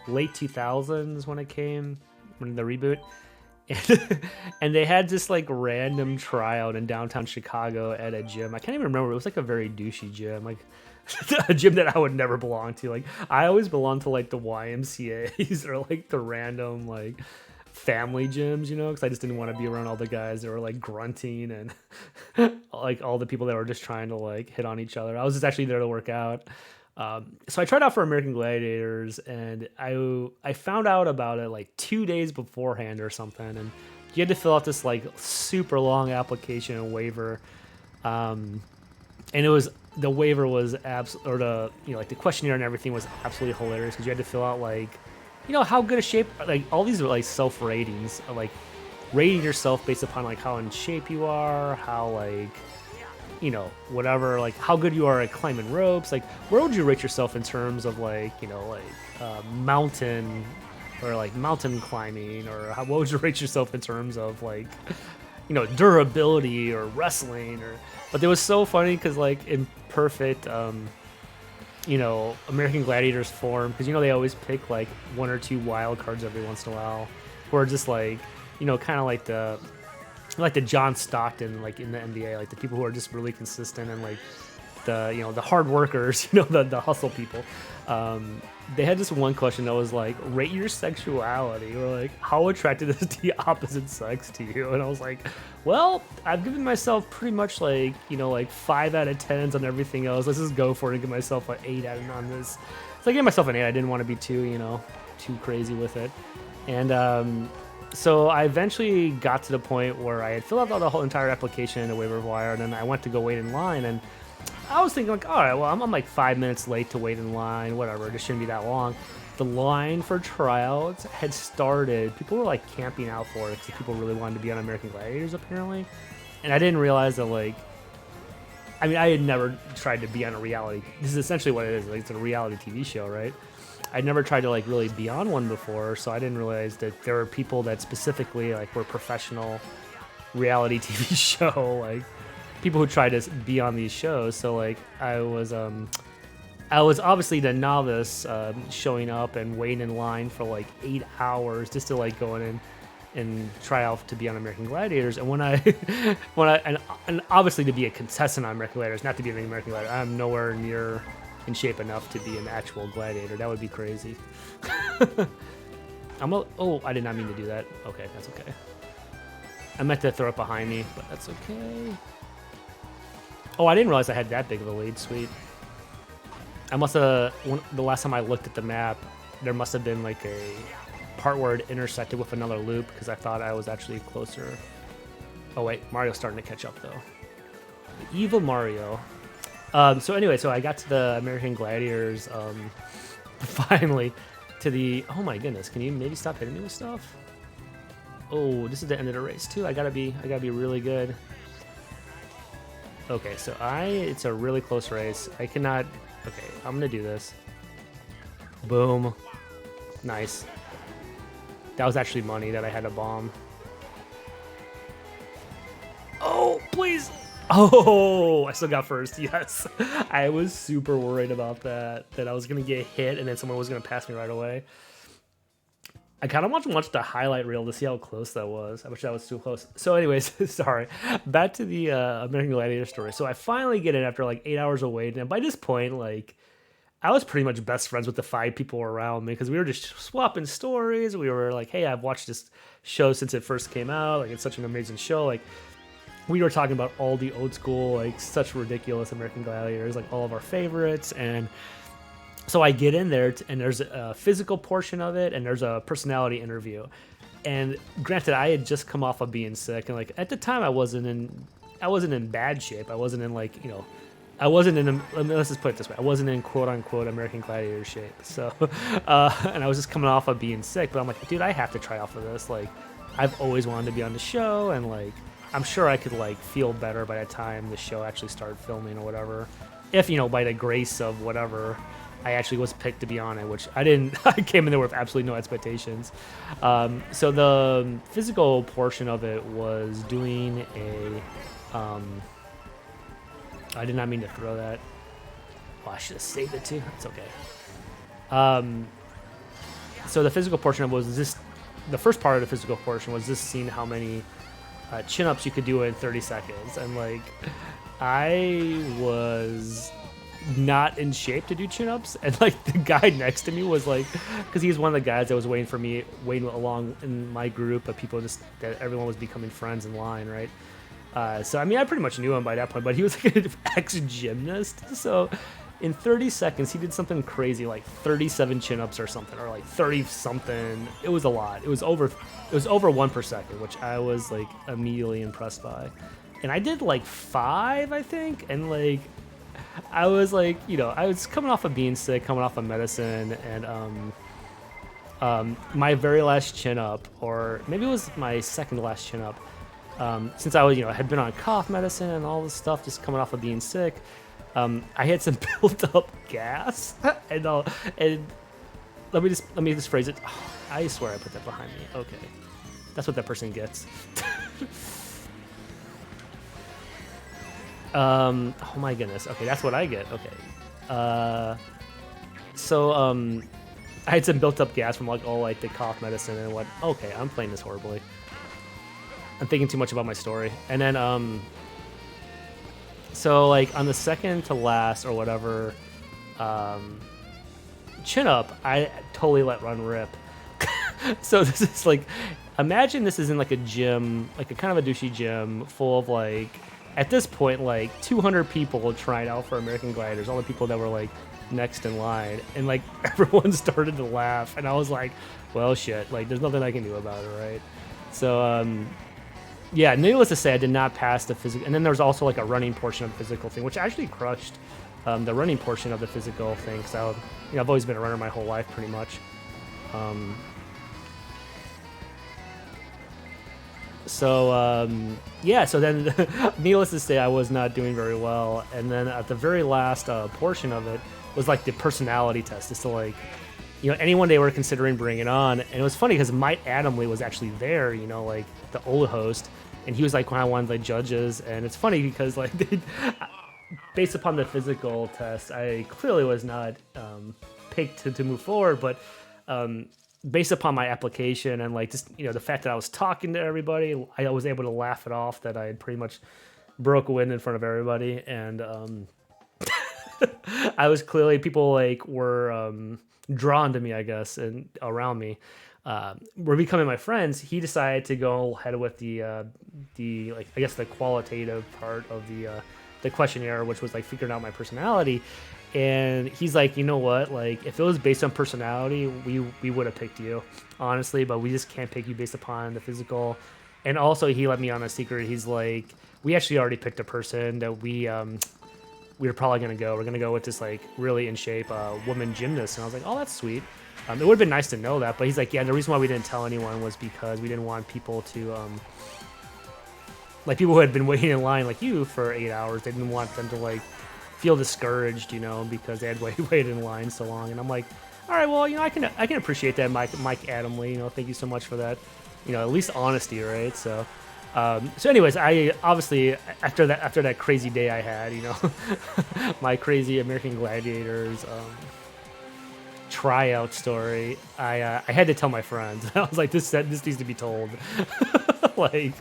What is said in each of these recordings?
late 2000s when it came, when the reboot. And they had this like random tryout in downtown Chicago at a gym. I can't even remember. It was like a very douchey gym, like a gym that I would never belong to. Like I always belonged to like the YMCA's or like the random like family gyms, you know, because I just didn't want to be around all the guys that were like grunting and like all the people that were just trying to like hit on each other. I was just actually there to work out. So I tried out for American Gladiators, and I found out about it like 2 days beforehand or something, and you had to fill out this like super long application and waiver, and it was the waiver was or the like the questionnaire and everything was absolutely hilarious because you had to fill out like how good a shape, like all these are like self ratings, like rating yourself based upon like how in shape you are, how like whatever, like how good you are at climbing ropes, like where would you rate yourself in terms of like mountain or like mountain climbing, or what would you rate yourself in terms of like durability or wrestling, or but it was so funny because like in perfect American Gladiators form, because they always pick like one or two wild cards every once in a while who are just like kind of like the John Stockton, like in the NBA, like the people who are just really consistent and like the hard workers, the hustle people. They had this one question that was like, rate your sexuality, or like how attracted is the opposite sex to you? And I was like, well, I've given myself pretty much like 5 out of 10s on everything else. Let's just go for it and give myself an 8 out on this. So I gave myself an 8. I didn't want to be too crazy with it, and so I eventually got to the point where I had filled out the whole entire application in the waiver wire, and then I went to go wait in line, and I was thinking like, all right, well, I'm like 5 minutes late to wait in line, whatever, it shouldn't be that long. The line for tryouts had started. People were like camping out for it because people really wanted to be on American Gladiators apparently, and I didn't realize that like, I mean, I had never tried to be on a reality. This is essentially what it is. Like, it's a reality TV show, right? I'd never tried to like really be on one before, so I didn't realize that there were people that specifically like were professional reality TV show, like people who try to be on these shows. So like I was obviously the novice, showing up and waiting in line for like 8 hours just to like go in and try out to be on American Gladiators. And when I and obviously to be a contestant on American Gladiators, not to be an American Gladiator, I'm nowhere near in shape enough to be an actual gladiator. That would be crazy. Oh, I did not mean to do that. Okay, that's okay. I meant to throw it behind me, but that's okay. Oh, I didn't realize I had that big of a lead. Sweet. I must have, the last time I looked at the map, there must have been like a part where it intersected with another loop, because I thought I was actually closer. Oh wait, Mario's starting to catch up though. The evil Mario. So anyway, so I got to the American Gladiators, finally, to the, oh my goodness, can you maybe stop hitting me with stuff? Oh, this is the end of the race too. I gotta be really good. Okay, so it's a really close race. I cannot, okay, I'm gonna do this. Boom. Nice. That was actually money that I had to bomb. Oh, please. Oh, I still got first. Yes. I was super worried about that I was going to get hit and then someone was going to pass me right away. I kind of want to watch the highlight reel to see how close that was. I wish that was too close. So anyways, sorry. Back to the American Gladiator story. So I finally get in after like 8 hours of waiting. And by this point, like, I was pretty much best friends with the 5 people around me because we were just swapping stories. We were like, hey, I've watched this show since it first came out. Like, it's such an amazing show. Like, we were talking about all the old school, like such ridiculous American Gladiators, like all of our favorites. And so I get in there and there's a physical portion of it and there's a personality interview. And granted, I had just come off of being sick. And like at the time I wasn't in bad shape. I wasn't in like, let's just put it this way. I wasn't in quote unquote American Gladiator shape. So, and I was just coming off of being sick, but I'm like, dude, I have to try out for this. Like I've always wanted to be on the show, and like, I'm sure I could like feel better by the time the show actually started filming or whatever. If, by the grace of whatever, I actually was picked to be on it, which I didn't. I came in there with absolutely no expectations. So the physical portion of it was doing I did not mean to throw that. Oh, I should have saved it too. It's okay. So the physical portion of it was this. The first part of the physical portion was just seeing how many chin-ups you could do in 30 seconds, and like I was not in shape to do chin-ups, and like the guy next to me was like, because he's one of the guys that was waiting along in my group of people, just that everyone was becoming friends in line, right? So I mean, I pretty much knew him by that point, but he was like an ex-gymnast. So in 30 seconds, he did something crazy, like 37 chin-ups or something, or like 30 something. It was a lot. It was over 1 per second, which I was like immediately impressed by. And I did like 5, I think, and like I was like, I was coming off of being sick, coming off of medicine, and my very last chin up, or maybe it was my second to last chin up, since I was, had been on cough medicine and all this stuff, just coming off of being sick. I had some built up gas, and let me just phrase it. Oh, I swear I put that behind me. Okay, that's what that person gets. Oh my goodness. Okay, that's what I get. Okay. So I had some built up gas from like all like the cough medicine and what. Okay, I'm playing this horribly. I'm thinking too much about my story. And then so like on the second to last or whatever chin up, I totally let run rip. So this is like, imagine this is in like a gym, like a kind of a douchey gym full of like, at this point, like 200 people trying out for American Gladiators, all the people that were like next in line, and like everyone started to laugh, and I was like, well, shit, like there's nothing I can do about it, right? So, yeah, needless to say, I did not pass the physical, and then there was also like a running portion of the physical thing, which actually crushed the running portion of the physical thing, because I've always been a runner my whole life, pretty much. So yeah, so then needless to say, I was not doing very well, and then at the very last portion of it was like the personality test, just to like, anyone they were considering bringing on. And it was funny because Mike Adamley was actually there, like the old host, and he was like one of the judges. And it's funny because like based upon the physical test, I clearly was not picked to move forward, but based upon my application and like just the fact that I was talking to everybody, I was able to laugh it off that I had pretty much broke a win in front of everybody. And I was clearly, people like were drawn to me, I guess, and around me were becoming my friends. He decided to go ahead with the like, I guess, the qualitative part of the questionnaire, which was like figuring out my personality. And he's like, you know what? Like, if it was based on personality, we would have picked you, honestly. But we just can't pick you based upon the physical. And also, he let me on a secret. He's like, we actually already picked a person that we were probably gonna go. We're gonna go with this like really in shape woman gymnast. And I was like, oh, that's sweet. It would have been nice to know that. But he's like, yeah, the reason why we didn't tell anyone was because we didn't want people to like people who had been waiting in line like you for 8 hours. They didn't want them to like feel discouraged, because they had waited in line so long. And I'm like, all right, well, I can appreciate that, Mike Adamley. Thank you so much for that. At least honesty, right? So, so anyways, I obviously after that crazy day I had, my crazy American Gladiators tryout story, I had to tell my friends. I was like, this needs to be told. Like,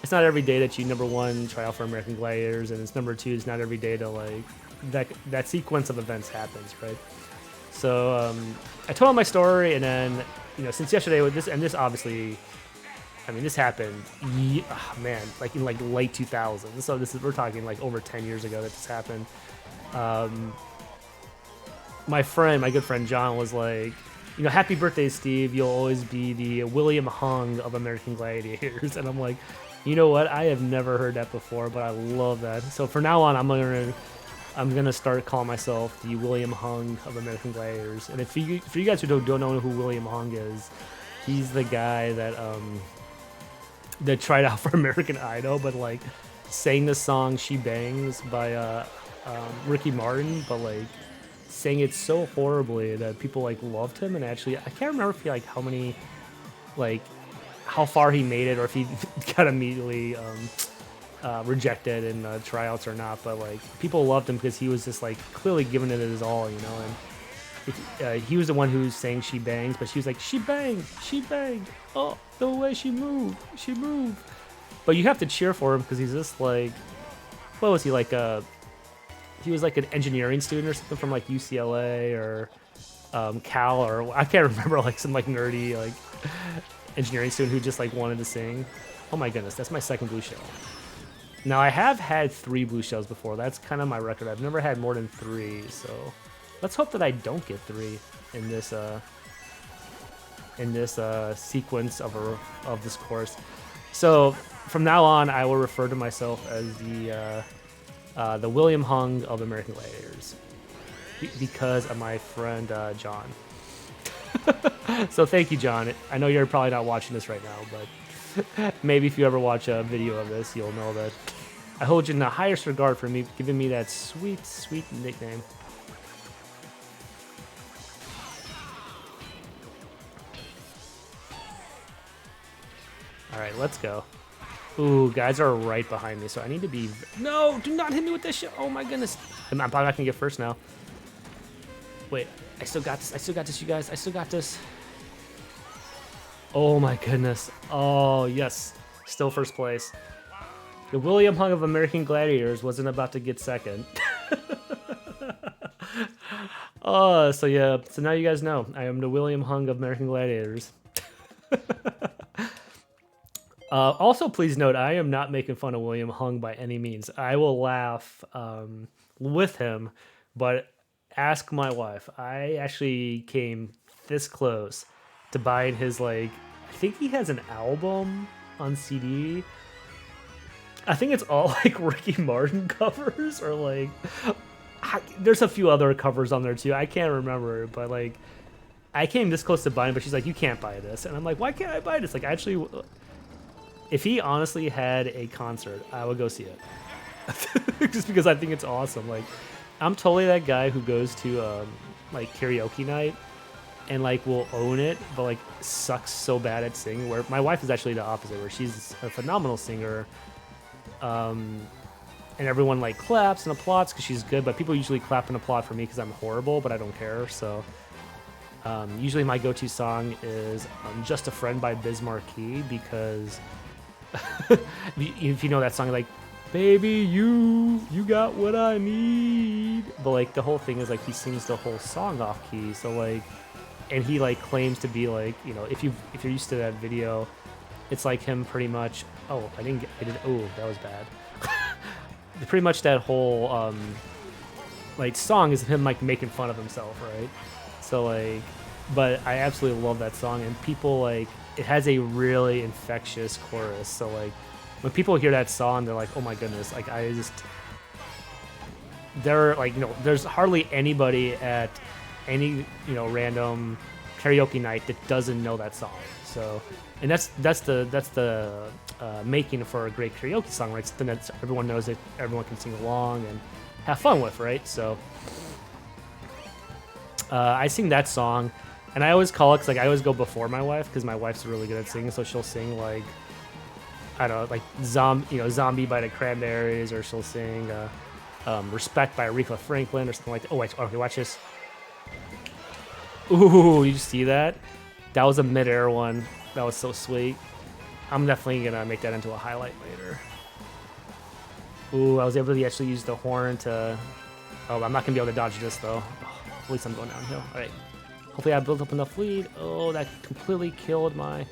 it's not every day that you, number one, try out for American Gladiators, and it's number two, it's not every day to like that sequence of events happens, right? So I told him my story, and then since yesterday with this obviously, I mean, this happened, like in like late 2000s. So we're talking like over 10 years ago that this happened. My good friend John was like, happy birthday, Steve. You'll always be the William Hung of American Gladiators. And I'm like, you know what? I have never heard that before, but I love that. So for now on, I'm gonna start calling myself the William Hung of American Gladiators. And for you guys who don't know who William Hung is, he's the guy that tried out for American Idol, but like sang the song "She Bangs" by Ricky Martin, but like sang it so horribly that people like loved him. And actually, I can't remember if how far he made it, or if he got immediately rejected in tryouts or not. But like people loved him because he was just like clearly giving it his all, And he was the one who sang "She Bangs," but she was like, "She banged, she banged. Oh, the way she moved, she moved." But you have to cheer for him because he's just like, what was he like? He was like an engineering student or something from like UCLA or Cal, or I can't remember, like some like nerdy like engineering student who just like wanted to sing. Oh my goodness, that's my second blue shell. Now I have had 3 blue shells before. That's kind of my record. I've never had more than 3, so let's hope that I don't get 3 in this sequence of this course. So from now on, I will refer to myself as the William Hung of American Gladiators because of my friend John. So thank you, John. I know you're probably not watching this right now, but maybe if you ever watch a video of this, you'll know that I hold you in the highest regard for me giving me that sweet, sweet nickname. All right, let's go. Ooh, guys are right behind me, so I need to be... No, do not hit me with this shit. Oh my goodness. I'm probably not gonna get first now. Wait, I still got this. I still got this, you guys. I still got this. Oh my goodness. Oh, yes. Still first place. The William Hung of American Gladiators wasn't about to get second. Oh, so yeah. So now you guys know. I am the William Hung of American Gladiators. Also, please note, I am not making fun of William Hung by any means. I will laugh with him, but ask my wife. I actually came this close to buying his, like, I think he has an album on CD. I think it's all, like, Ricky Martin covers, or, like, there's a few other covers on there, too. I can't remember, but, like, I came this close to buying, but she's like, you can't buy this. And I'm like, why can't I buy this? Like, actually... If he honestly had a concert, I would go see it. Just because I think it's awesome. Like, I'm totally that guy who goes to like karaoke night and like will own it, but like sucks so bad at singing. Where my wife is actually the opposite, where she's a phenomenal singer, and everyone like claps and applauds because she's good. But people usually clap and applaud for me because I'm horrible, but I don't care. So usually my go-to song is "Just a Friend" by Biz Markie because. If you know that song, like, baby, you got what I need. But like the whole thing is like he sings the whole song off key. So like, and he like claims to be like, you know, if you're used to that video, it's like him pretty much. Oh, I didn't. Oh, that was bad. Pretty much that whole like song is him like making fun of himself, right? So like, but I absolutely love that song, and people like. It has a really infectious chorus, so like when people hear that song, they're like, "Oh my goodness!" Like they're like, you know, there's hardly anybody at any random karaoke night that doesn't know that song. So, and that's the making for a great karaoke song, right? Something that everyone knows that everyone can sing along and have fun with, right? So, I sing that song. And I always call it, cause like I always go before my wife, because my wife's really good at singing. So she'll sing like, I don't know, like "Zombie" by the Cranberries, or she'll sing "Respect" by Aretha Franklin, or something like that. Oh wait, okay, watch this. Ooh, you see that? That was a mid-air one. That was so sweet. I'm definitely gonna make that into a highlight later. Ooh, I was able to actually use the horn to. Oh, I'm not gonna be able to dodge this though. Oh, at least I'm going downhill. All right. Hopefully I built up enough lead. Oh, that completely killed my...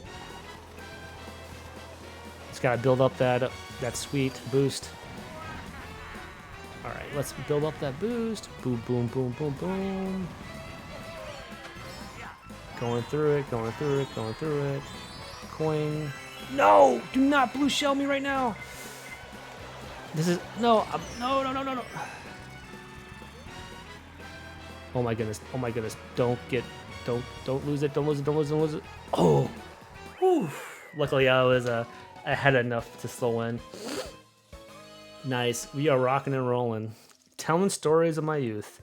Just gotta build up that sweet boost. All right, let's build up that boost. Boom, boom, boom, boom, boom. Going through it, going through it, going through it. Coin. No! Do not blue shell me right now! This is... No, no, no, no, no, no. Oh my goodness! Oh my goodness! Don't lose it! Don't lose it! Don't lose it! Don't lose it! Oh, whew. Luckily I was ahead enough to still win. Nice. We are rocking and rolling, telling stories of my youth.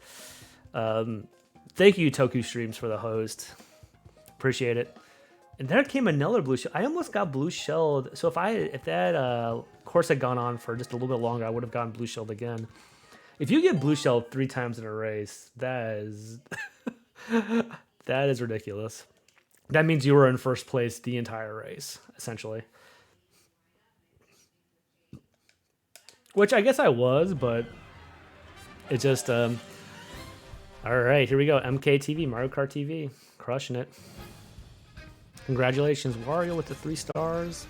Thank you, Toku Streams, for the host. Appreciate it. And there came another blue shell. I almost got blue shelled. So if that course had gone on for just a little bit longer, I would have gotten blue shelled again. If you get blue shelled 3 times in a race, that is That is ridiculous. That means you were in first place the entire race, essentially. Which I guess I was, but it just all right, here we go. MKTV, Mario Kart TV, crushing it. Congratulations, Wario, with the 3 stars.